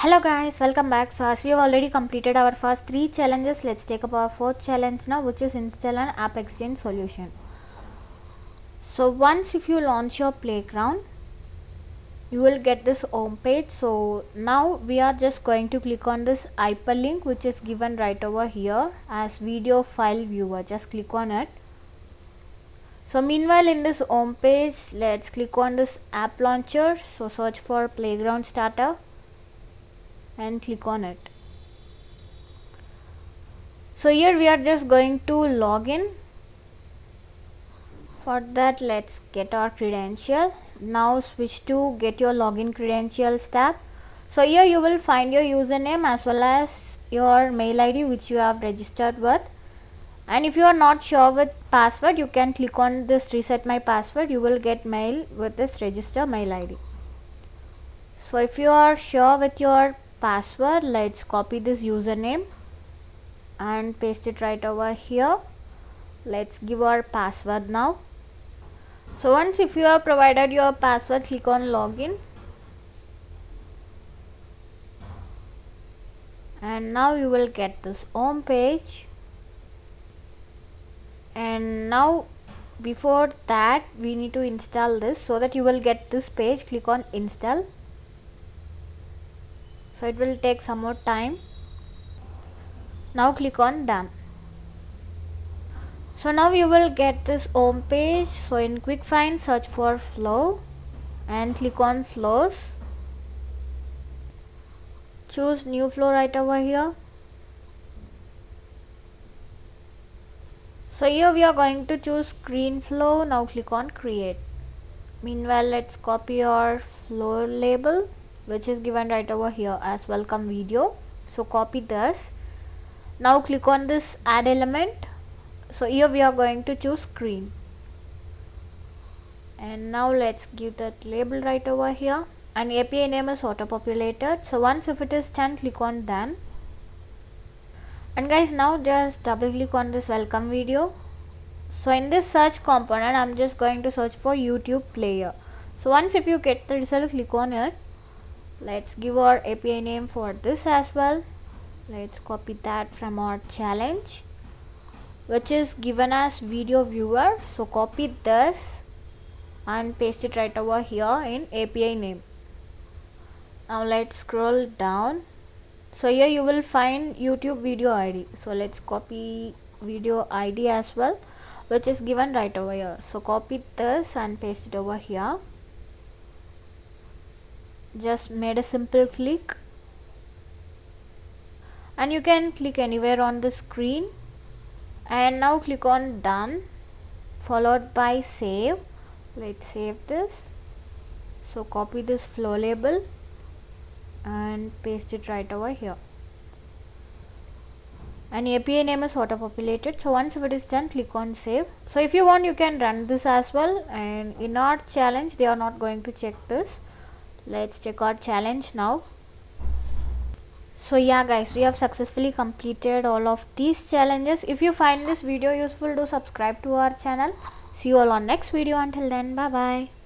Hello guys, welcome back. So as we have already completed our first 3 challenges, let's take up our 4th challenge now, which is install an AppExchange solution. So once if you launch your playground, you will get this home page. So now we are just going to click on this hyperlink which is given right over here as video file viewer. Just click on it. So meanwhile in this home page, let's click on this app launcher. So search for playground starter and click on it. So here we are just going to log in. For that, let's get our credential. Now switch to get your login credentials tab. So here you will find your username as well as your mail ID which you have registered with. And if you are not sure with password, you can click on this reset my password. You will get mail with this register mail ID. So if you are sure with your password, let's copy this username and paste it right over here. Let's give our password now. So once if you have provided your password, click on login, and now you will get this home page. And now before that we need to install this. So that you will get this page, click on install. So it will take some more time. Now click on done. So now you will get this home page. So in quick find, search for flow and click on flows. Choose new flow right over here. So here we are going to choose screen flow. Now click on create. Meanwhile, let's copy our flow label which is given right over here as welcome video. So copy this. Now click on this add element. So here we are going to choose screen, and now let's give that label right over here, and API name is auto populated. So once if it is done, click on done. And guys, now just double click on this welcome video. So in this search component, I'm just going to search for YouTube player. So once if you get the result, click on it. Let's give our API name for this as well. Let's copy that from our challenge which is given as video viewer. So copy this and paste it right over here in API name. Now let's scroll down. So here you will find YouTube video ID. So let's copy video ID as well, which is given right over here. So copy this and paste it over here. Just made a simple click, and you can click anywhere on the screen. And now click on done followed by save. Let's save this. So copy this flow label and paste it right over here, and API name is auto populated. So once if it is done, click on save. So if you want, you can run this as well, and in our challenge they are not going to check this. Let's check our challenge now. So yeah guys, we have successfully completed all of these challenges. If you find this video useful, do subscribe to our channel. See you all on next video. Until then, bye bye.